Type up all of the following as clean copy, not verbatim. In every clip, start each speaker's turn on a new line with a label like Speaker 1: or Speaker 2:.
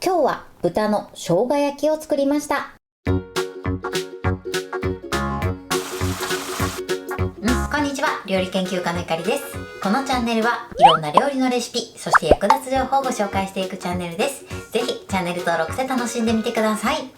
Speaker 1: 今日は豚の生姜焼きを作りました。こんにちは、料理研究家のゆかりです。このチャンネルはいろんな料理のレシピ、そして役立つ情報をご紹介していくチャンネルです。ぜひチャンネル登録して楽しんでみてください。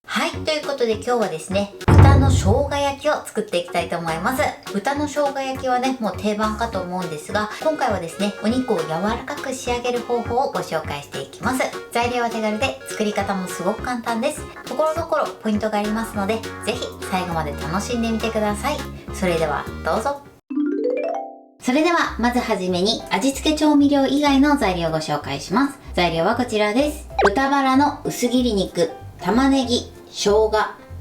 Speaker 1: はい、ということで今日はですね、豚の生姜焼きを作っていきたいと思います。豚の生姜焼きはね、もう定番かと思うんですが、今回はですね、お肉を柔らかく仕上げる方法をご紹介していきます。材料は手軽で、作り方もすごく簡単です。ところどころポイントがありますので、ぜひ最後まで楽しんでみてください。それではどうぞ。それではまずはじめに味付け調味料以外の材料をご紹介します。材料はこちらです。豚バラの薄切り肉、玉ねぎ、生姜、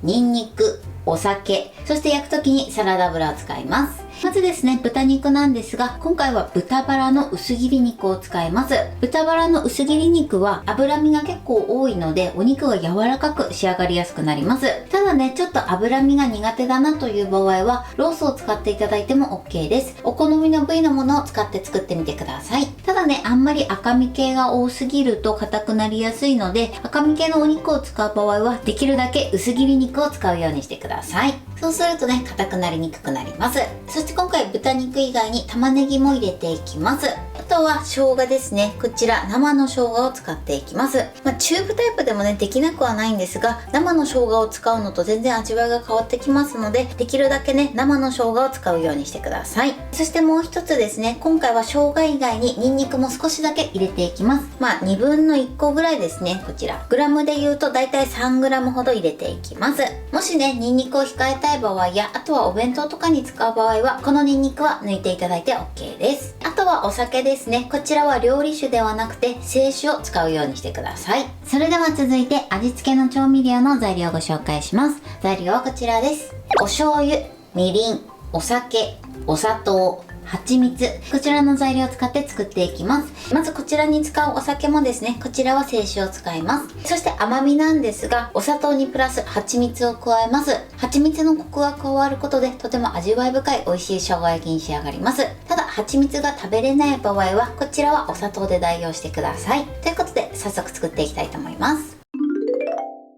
Speaker 1: ニンニク、お酒、そして焼くときにサラダ油を使います。まずですね、豚肉なんですが、今回は豚バラの薄切り肉を使います。豚バラの薄切り肉は脂身が結構多いので、お肉が柔らかく仕上がりやすくなります。ただね、ちょっと脂身が苦手だなという場合は、ロースを使っていただいても OK です。お好みの部位のものを使って作ってみてください。ただね、あんまり赤身系が多すぎると硬くなりやすいので、赤身系のお肉を使う場合は、できるだけ薄切り肉を使うようにしてください。そうするとね、硬くなりにくくなります。そして今回豚肉以外に玉ねぎも入れていきます。あとは生姜ですね。こちら生の生姜を使っていきます。チューブタイプでもね、できなくはないんですが、生の生姜を使うのと全然味わいが変わってきますので、できるだけね、生の生姜を使うようにしてください。そしてもう一つですね、今回は生姜以外にニンニクも少しだけ入れていきます。2分の1個ぐらいですね。こちら。グラムで言うとだいたい3グラムほど入れていきます。もしね、ニンニクを控えたい場合や、あとはお弁当とかに使う場合は、このニンニクは抜いていただいて OK です。あとはお酒ですね。こちらは料理酒ではなくて清酒を使うようにしてください。それでは続いて味付けの調味料の材料をご紹介します。材料はこちらです。お醤油、みりん、お酒、お砂糖、蜂蜜、こちらの材料を使って作っていきます。まずこちらに使うお酒もですね、こちらは清酒を使います。そして甘みなんですが、お砂糖にプラス蜂蜜を加えます。蜂蜜のコクが加わることでとても味わい深い美味しい生姜焼きに仕上がります。ただ蜂蜜が食べれない場合は、こちらはお砂糖で代用してください。ということで早速作っていきたいと思います。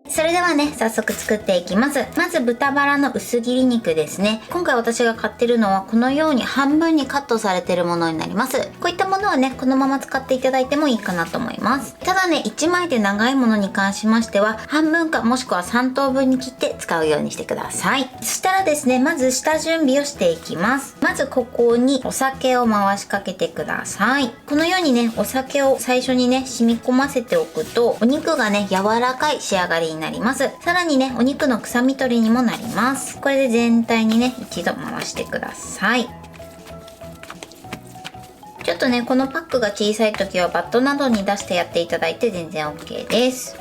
Speaker 1: それではね、早速作っていきます。まず豚バラの薄切り肉ですね。今回私が買ってるのはこのように半分にカットされてるものになります。こういったものはね、このまま使っていただいてもいいかなと思います。ただね、1枚で長いものに関しましては、半分かもしくは3等分に切って使うようにしてください。そしたらですね、まず下準備をしていきます。まずここにお酒を回しかけてください。このようにね、お酒を最初にね、染み込ませておくと、お肉がね、柔らかい仕上がりになります。さらにね、お肉の臭み取りにもなります。これで全体にね、一度回してください。ちょっとね、このパックが小さい時はバットなどに出してやっていただいて全然 OK です。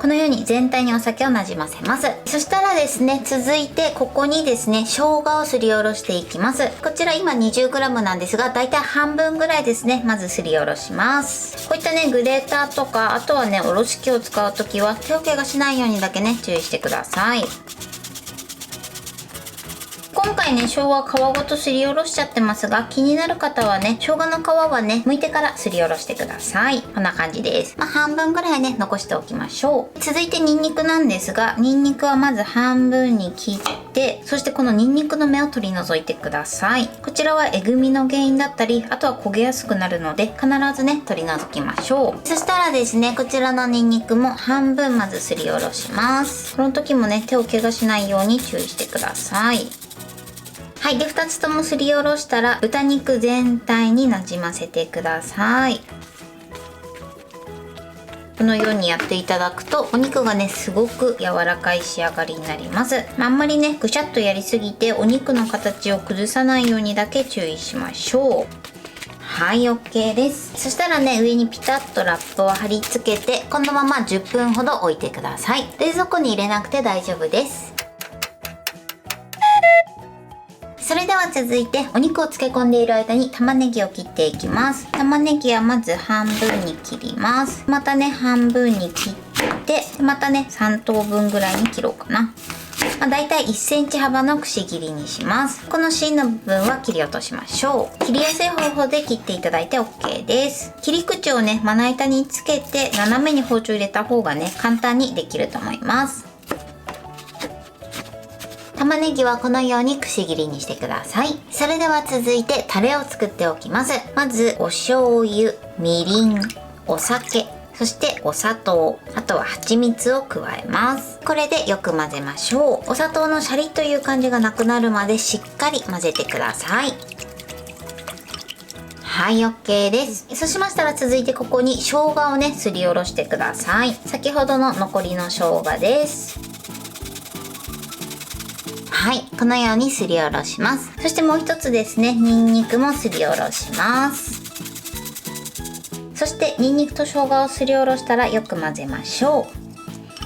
Speaker 1: このように全体にお酒をなじませます。そしたらですね、続いてここにですね、生姜をすりおろしていきます。こちら今 20g なんですが、だいたい半分ぐらいですね、まずすりおろします。こういったね、グレーターとか、あとはね、おろし器を使うときは手桶がしないようにだけね、注意してください。今回ね、生姜は皮ごとすりおろしちゃってますが、気になる方はね、生姜の皮はね、剥いてからすりおろしてください。こんな感じです。半分ぐらいね、残しておきましょう。続いてニンニクなんですが、ニンニクはまず半分に切って、そしてこのニンニクの芽を取り除いてください。こちらはえぐみの原因だったり、あとは焦げやすくなるので、必ずね、取り除きましょう。そしたらですね、こちらのニンニクも半分まずすりおろします。この時もね、手を怪我しないように注意してください。はい。で、2つともすりおろしたら、豚肉全体になじませてください。このようにやっていただくと、お肉がね、すごく柔らかい仕上がりになります。あんまりね、ぐしゃっとやりすぎて、お肉の形を崩さないようにだけ注意しましょう。はい、OK です。そしたらね、上にピタッとラップを貼り付けて、このまま10分ほど置いてください。冷蔵庫に入れなくて大丈夫です。それでは続いてお肉を漬け込んでいる間に玉ねぎを切っていきます。玉ねぎはまず半分に切ります。またね、半分に切って、またね、3等分ぐらいに切ろうかな。だいたい1センチ幅のくし切りにします。この芯の部分は切り落としましょう。切りやすい方法で切っていただいて OK です。切り口をね、まな板につけて斜めに包丁入れた方がね、簡単にできると思います。玉ねぎはこのようにくし切りにしてください。それでは続いてタレを作っておきます。まずお醤油、みりん、お酒、そしてお砂糖、あとは蜂蜜を加えます。これでよく混ぜましょう。お砂糖のシャリという感じがなくなるまでしっかり混ぜてください。はい、OK です。そうしましたら続いてここに生姜をね、すりおろしてください。先ほどの残りの生姜です。はい、このようにすりおろします。そしてもう一つですね、ニンニクもすりおろします。そしてニンニクと生姜をすりおろしたらよく混ぜましょ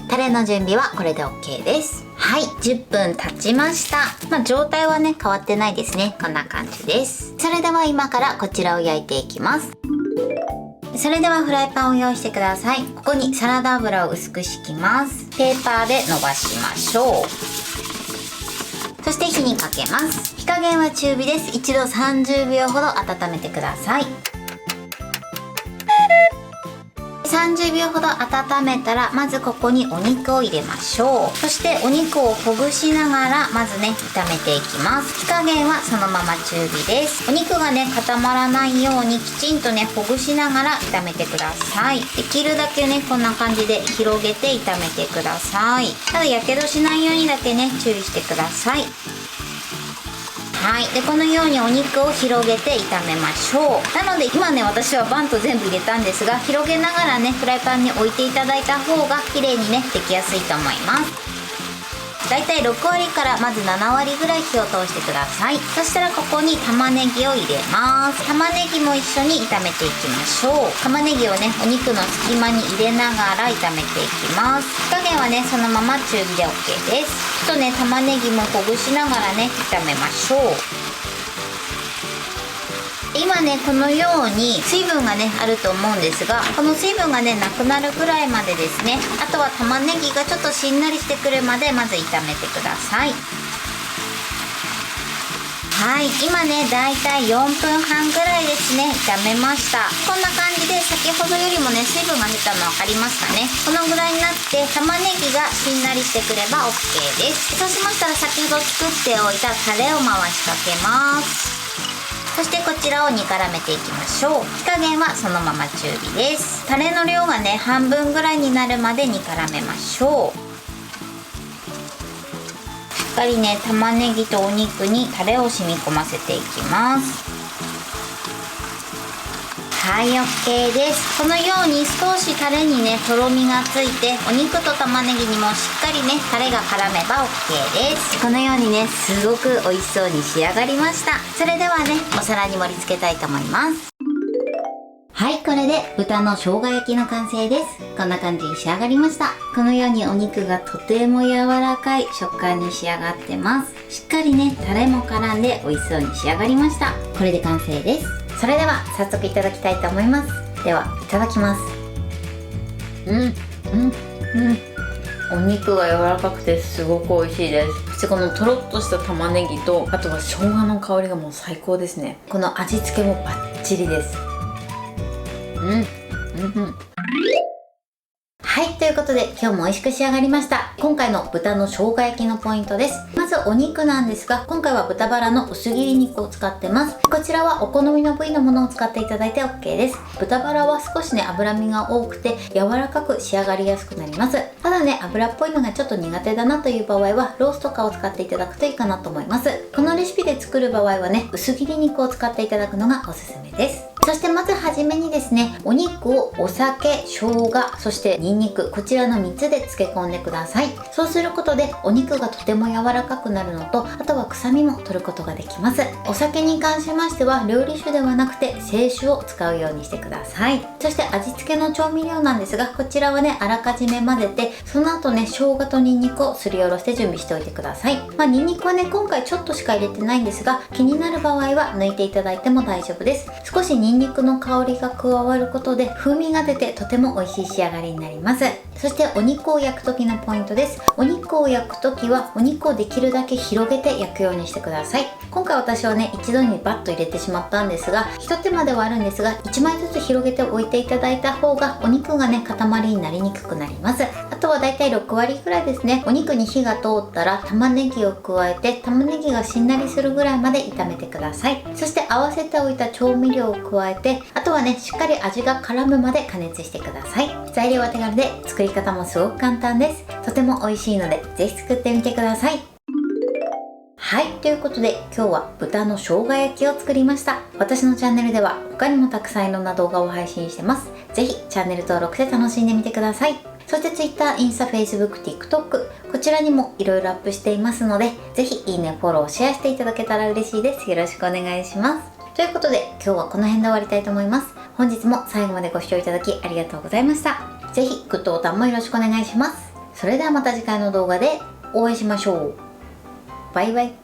Speaker 1: う。タレの準備はこれで OK です。はい、10分経ちました。状態はね、変わってないですね。こんな感じです。それでは今からこちらを焼いていきます。それではフライパンを用意してください。ここにサラダ油を薄く敷きます。ペーパーで伸ばしましょう。そして火にかけます。火加減は中火です。一度30秒ほど温めてください。30秒ほど温めたら、まずここにお肉を入れましょう。そしてお肉をほぐしながらまずね、炒めていきます。火加減はそのまま中火です。お肉がね、固まらないようにきちんとね、ほぐしながら炒めてください。できるだけね、こんな感じで広げて炒めてください。ただやけどしないようにだけね、注意してください。はい、でこのようにお肉を広げて炒めましょう。なので今ね、私はバンと全部入れたんですが、広げながらね、フライパンに置いていただいた方が綺麗にね、できやすいと思います。だいたい6割からまず7割ぐらい火を通してください。そしたらここに玉ねぎを入れます。玉ねぎも一緒に炒めていきましょう。玉ねぎをね、お肉の隙間に入れながら炒めていきます。火加減はね、そのまま中火で OK です。ちょっとね、玉ねぎもほぐしながらね、炒めましょう。今ね、このように水分がね、あると思うんですが、この水分がね、なくなるぐらいまでですね、あとは玉ねぎがちょっとしんなりしてくるまでまず炒めてください。はい、今ね、だいたい4分半ぐらいですね、炒めました。こんな感じで先ほどよりもね、水分が出たの分かりますかね。このぐらいになって玉ねぎがしんなりしてくれば OK です。そうしましたら先ほど作っておいたタレを回しかけます。そしてこちらを煮絡めていきましょう。火加減はそのまま中火です。タレの量がね、半分ぐらいになるまで煮絡めましょう。しっかりね、玉ねぎとお肉にタレを染み込ませていきます。はい、 OK です。このように少しタレにね、とろみがついて、お肉と玉ねぎにもしっかりね、タレが絡めば OK です。このようにね、すごく美味しそうに仕上がりました。それではね、お皿に盛り付けたいと思います。はい、これで豚の生姜焼きの完成です。こんな感じに仕上がりました。このようにお肉がとても柔らかい食感に仕上がってます。しっかりね、タレも絡んで美味しそうに仕上がりました。これで完成です。それでは早速いただきたいと思います。では、いただきます。お肉が柔らかくてすごく美味しいです。そしてこのとろっとした玉ねぎと、あとは生姜の香りがもう最高ですね。この味付けもバッチリです。はい、ということで今日も美味しく仕上がりました。今回の豚の生姜焼きのポイントです。まずお肉なんですが、今回は豚バラの薄切り肉を使ってます。こちらはお好みの部位のものを使っていただいて OK です。豚バラは少しね、脂身が多くて柔らかく仕上がりやすくなります。ただね、脂っぽいのがちょっと苦手だなという場合はロースとかを使っていただくといいかなと思います。このレシピで作る場合はね、薄切り肉を使っていただくのがおすすめです。そしてまずはじめにですね、お肉をお酒、生姜、そしてニンニク、こちらの3つで漬け込んでください。そうすることでお肉がとても柔らかくなるのと、あとは臭みも取ることができます。お酒に関しましては料理酒ではなくて清酒を使うようにしてください。そして味付けの調味料なんですが、こちらはね、あらかじめ混ぜて、その後ね、生姜とニンニクをすりおろして準備しておいてください。ニンニクはね、今回ちょっとしか入れてないんですが、気になる場合は抜いていただいても大丈夫です。少しニンニンニクの香りが加わることで風味が出てとても美味しい仕上がりになります。そしてお肉を焼く時のポイントです。お肉を焼く時はお肉をできるだけ広げて焼くようにしてください。今回私はね一度にバッと入れてしまったんですが、ひと手間ではあるんですが1枚ずつ広げておいていただいた方がお肉がね塊になりにくくなります。あとはだいたい6割ぐらいですね。お肉に火が通ったら玉ねぎを加えて、玉ねぎがしんなりするぐらいまで炒めてください。そして合わせておいた調味料を加えて、あとはねしっかり味が絡むまで加熱してください。材料は手軽で作り方もすごく簡単です。とても美味しいのでぜひ作ってみてください。はい、ということで今日は豚の生姜焼きを作りました。私のチャンネルでは他にもたくさんいろんな動画を配信してます。ぜひチャンネル登録して楽しんでみてください。そして Twitter、インスタ、Facebook、TikTok こちらにもいろいろアップしていますので、ぜひいいね、フォロー、シェアしていただけたら嬉しいです。よろしくお願いします。ということで今日はこの辺で終わりたいと思います。本日も最後までご視聴いただきありがとうございました。ぜひグッドボタンもよろしくお願いします。それではまた次回の動画でお会いしましょう。バイバイ。